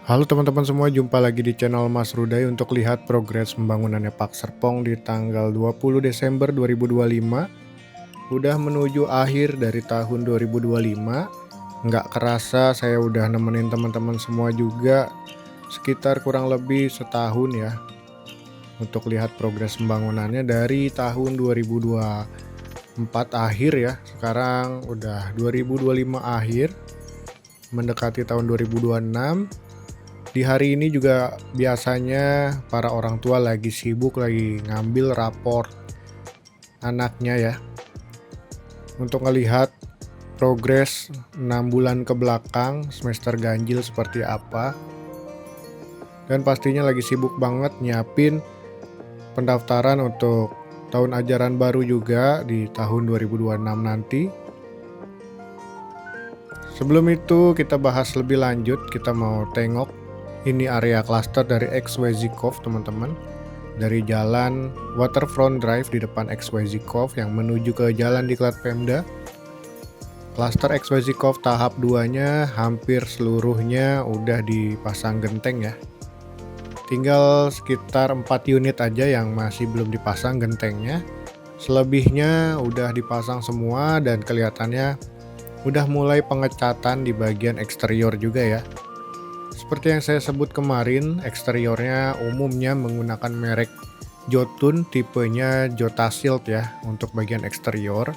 Halo teman-teman semua, jumpa lagi di channel Mas Ruday untuk lihat progres pembangunannya Pak Serpong di tanggal 20 Desember 2025. Udah menuju akhir dari tahun 2025. Nggak kerasa saya udah nemenin teman-teman semua juga sekitar kurang lebih setahun ya untuk lihat progres pembangunannya dari tahun 2024 akhir ya. Sekarang udah 2025 akhir, mendekati tahun 2026. Di hari ini juga biasanya para orang tua lagi sibuk lagi ngambil rapor anaknya ya, untuk ngelihat progres 6 bulan ke belakang semester ganjil seperti apa. Dan pastinya lagi sibuk banget nyiapin pendaftaran untuk tahun ajaran baru juga di tahun 2026 nanti. Sebelum itu kita bahas lebih lanjut, kita mau tengok ini area klaster dari XYZ Cove teman-teman. Dari jalan Waterfront Drive di depan XYZ Cove yang menuju ke jalan Diklat Pemda. Klaster XYZ Cove tahap 2-nya hampir seluruhnya udah dipasang genteng ya. Tinggal sekitar 4 unit aja yang masih belum dipasang gentengnya. Selebihnya udah dipasang semua dan kelihatannya udah mulai pengecatan di bagian eksterior juga ya. Seperti yang saya sebut kemarin, eksteriornya umumnya menggunakan merek Jotun, tipenya Jotashield ya untuk bagian eksterior.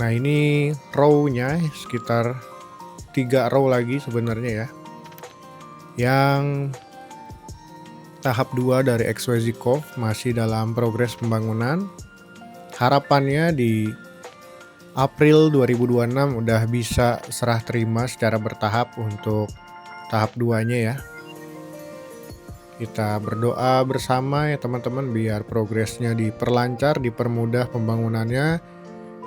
Nah ini row-nya sekitar 3 row lagi sebenarnya ya, yang tahap 2 dari XYZ Cove masih dalam progres pembangunan. Harapannya di April 2026 udah bisa serah terima secara bertahap untuk tahap 2-nya ya. Kita berdoa bersama ya teman-teman biar progresnya diperlancar, dipermudah pembangunannya,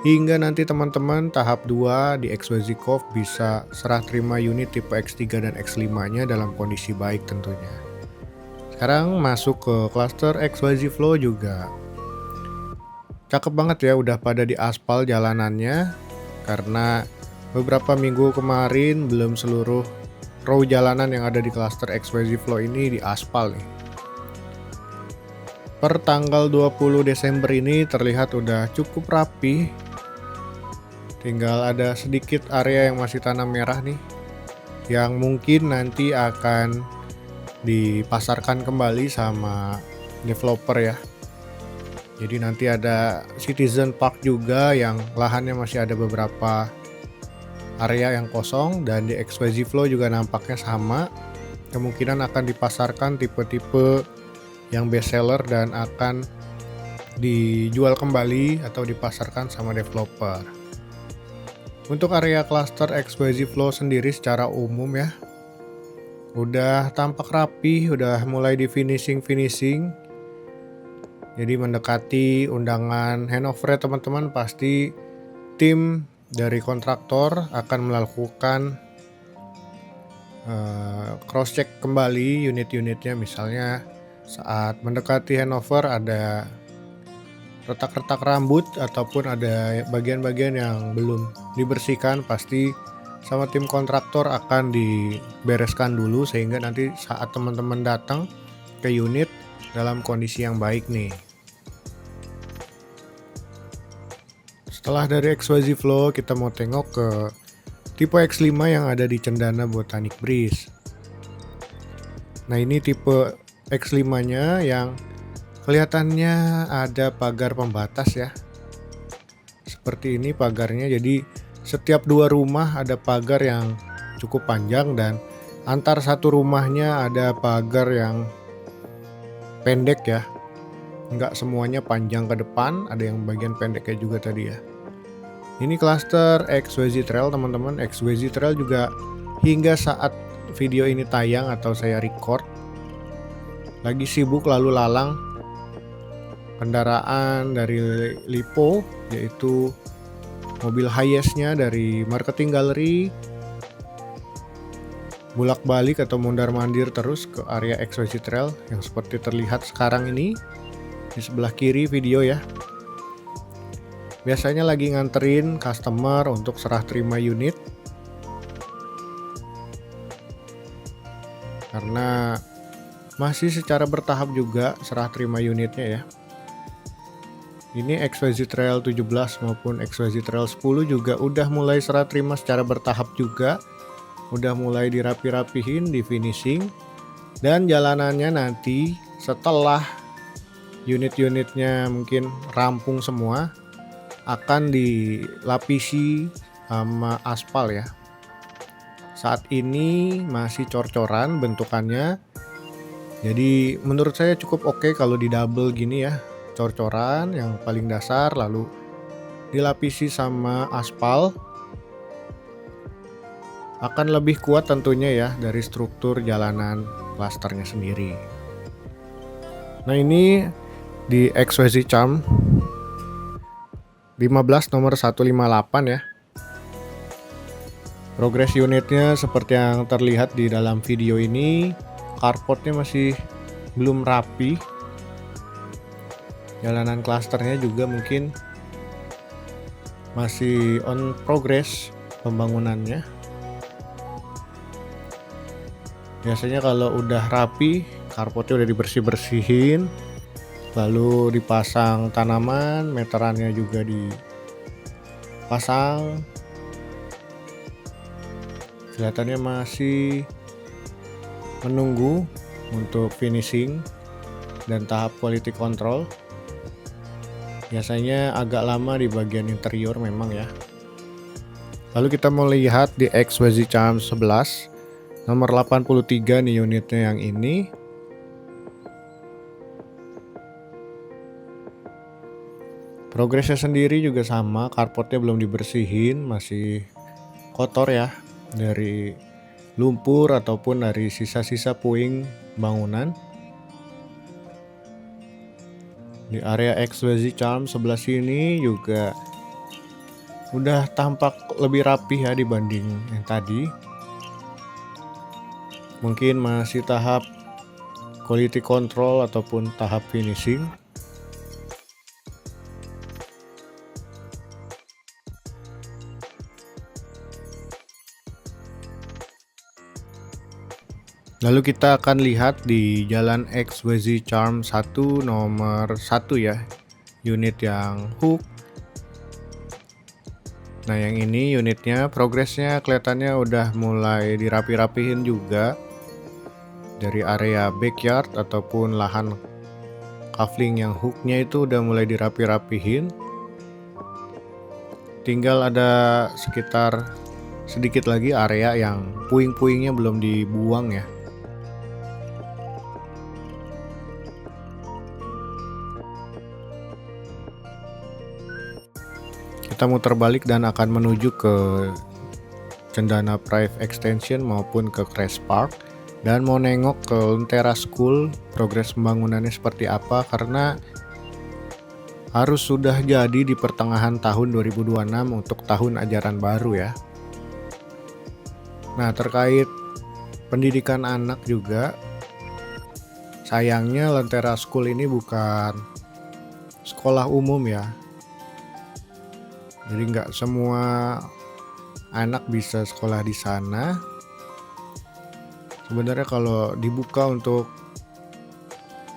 hingga nanti teman-teman tahap 2 di XYZ Cove bisa serah terima unit tipe X3 dan X5-nya dalam kondisi baik tentunya. Sekarang masuk ke cluster XYZ Flow juga. Cakep banget ya, udah pada di aspal jalanannya, karena beberapa minggu kemarin belum seluruh row jalanan yang ada di cluster XYZ Flow ini di aspal nih. Per tanggal 20 Desember ini terlihat udah cukup rapi. Tinggal ada sedikit area yang masih tanah merah nih, yang mungkin nanti akan dipasarkan kembali sama developer ya. Jadi nanti ada Citizen Park juga yang lahannya masih ada beberapa area yang kosong, dan di XYZ Flow juga nampaknya sama. Kemungkinan akan dipasarkan tipe-tipe yang best seller dan akan dijual kembali atau dipasarkan sama developer. Untuk area cluster XYZ Flow sendiri secara umum ya, udah tampak rapi, udah mulai di finishing. Jadi mendekati undangan handover teman-teman, pasti tim dari kontraktor akan melakukan cross check kembali unit-unitnya. Misalnya saat mendekati handover ada retak-retak rambut ataupun ada bagian-bagian yang belum dibersihkan, pasti sama tim kontraktor akan dibereskan dulu sehingga nanti saat teman-teman datang ke unit dalam kondisi yang baik nih. Setelah dari XYZ Flow, kita mau tengok ke tipe X5 yang ada di Cendana Botanic Breeze. Nah ini tipe X5-nya yang kelihatannya ada pagar pembatas ya. Seperti ini pagarnya, jadi setiap 2 rumah ada pagar yang cukup panjang, dan antar satu rumahnya ada pagar yang pendek ya. Enggak semuanya panjang ke depan, ada yang bagian pendeknya juga tadi ya. Ini cluster XYZ Trail teman-teman. XYZ Trail juga hingga saat video ini tayang atau saya record lagi sibuk lalu lalang kendaraan dari Lipo, yaitu mobil highest-nya dari marketing gallery, bolak-balik atau mondar-mandir terus ke area XYZ Trail yang seperti terlihat sekarang ini di sebelah kiri video ya. Biasanya lagi nganterin customer untuk serah terima unit. karena masih secara bertahap juga serah terima unitnya ya. Ini XYZ Trail 17 maupun XYZ Trail 10 juga udah mulai serah terima secara bertahap juga. Udah mulai dirapi-rapihin, di finishing. Dan jalanannya nanti setelah unit-unitnya mungkin rampung semua, akan dilapisi sama aspal ya. Saat ini masih cor-coran bentukannya. Jadi menurut saya cukup oke kalau di double gini ya. Cor-coran yang paling dasar lalu dilapisi sama aspal, akan lebih kuat tentunya ya dari struktur jalanan klasternya sendiri. Nah ini di XYZ Charm 15 nomor 158 ya. Progres unitnya seperti yang terlihat di dalam video ini, carportnya masih belum rapi. Jalanan klasternya juga mungkin masih on progress pembangunannya. Biasanya kalau udah rapi, carportnya udah dibersih-bersihin, lalu dipasang tanaman, meterannya juga dipasang. Kelihatannya masih menunggu untuk finishing dan tahap quality control. Biasanya agak lama di bagian interior memang ya. Lalu kita mau lihat di XYZ Charm 11 nomor 83 nih unitnya yang ini. Progresnya sendiri juga sama, carportnya belum dibersihin, masih kotor ya dari lumpur ataupun dari sisa-sisa puing bangunan. Di area XYZ Charm sebelah sini juga udah tampak lebih rapi ya dibanding yang tadi. Mungkin masih tahap quality control ataupun tahap finishing. Lalu kita akan lihat di jalan XYZ Charm 1 nomor 1 ya, unit yang hook. Nah yang ini unitnya progresnya kelihatannya udah mulai dirapi-rapihin juga. Dari area backyard ataupun lahan kafling yang hooknya itu udah mulai dirapi-rapihin. Tinggal ada sekitar sedikit lagi area yang puing-puingnya belum dibuang ya. Kita muter balik dan akan menuju ke Cendana Drive Extension maupun ke Crest Park, dan mau nengok ke Lentera School progres pembangunannya seperti apa, karena harus sudah jadi di pertengahan tahun 2026 untuk tahun ajaran baru ya. Nah terkait pendidikan anak juga, sayangnya Lentera School ini bukan sekolah umum ya. Jadi nggak semua anak bisa sekolah di sana. Sebenarnya kalau dibuka untuk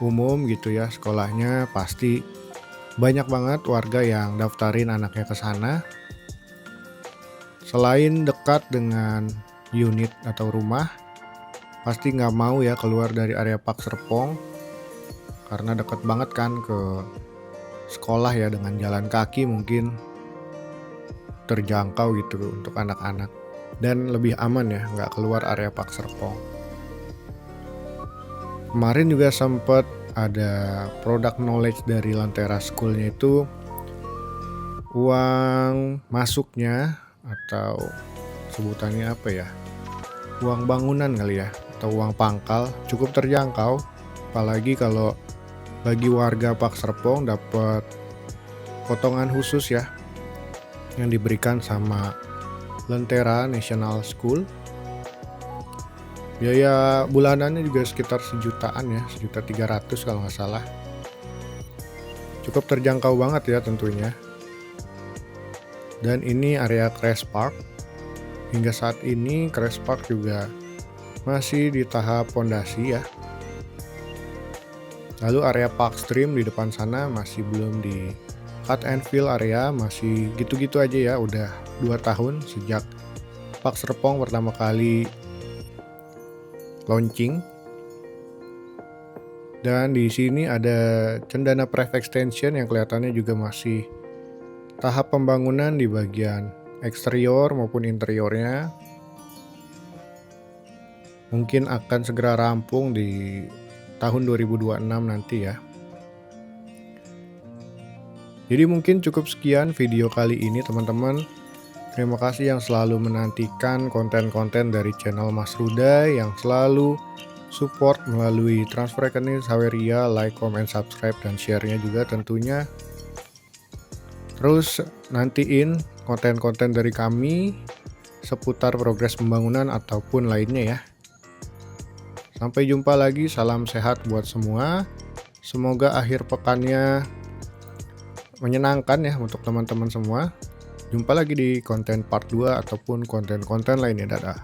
umum gitu ya sekolahnya, pasti banyak banget warga yang daftarin anaknya ke sana. Selain dekat dengan unit atau rumah, pasti nggak mau ya keluar dari area Pak Serpong, karena dekat banget kan ke sekolah ya, dengan jalan kaki mungkin terjangkau gitu untuk anak-anak, dan lebih aman ya nggak keluar area Pak Serpong. Kemarin juga sempat ada product knowledge dari Lentera Schoolnya itu, uang masuknya atau sebutannya apa ya, uang bangunan kali ya, atau uang pangkal cukup terjangkau, apalagi kalau bagi warga Pak Serpong dapat potongan khusus ya yang diberikan sama Lentera National School. Biaya bulanannya juga sekitar sejutaan ya, 1.300.000 kalau nggak salah. Cukup terjangkau banget ya tentunya. Dan ini area Crest Park. Hingga saat ini Crest Park juga masih di tahap pondasi ya. Lalu area park stream di depan sana masih belum di cut and fill area, masih gitu-gitu aja ya. Udah 2 tahun sejak Park Serpong pertama kali launching. Dan di sini ada Cendana Pref Extension yang kelihatannya juga masih tahap pembangunan di bagian eksterior maupun interiornya. Mungkin akan segera rampung di tahun 2026 nanti ya. Jadi mungkin cukup sekian video kali ini teman-teman. Terima kasih yang selalu menantikan konten-konten dari channel Mas Ruda, yang selalu support melalui transfer rekening Saweria, like, comment, subscribe, dan share-nya juga tentunya. Terus nantiin konten-konten dari kami seputar progres pembangunan ataupun lainnya ya. Sampai jumpa lagi, salam sehat buat semua. Semoga akhir pekannya menyenangkan ya untuk teman-teman semua. Jumpa lagi di konten part 2 ataupun konten-konten lainnya. Dadah.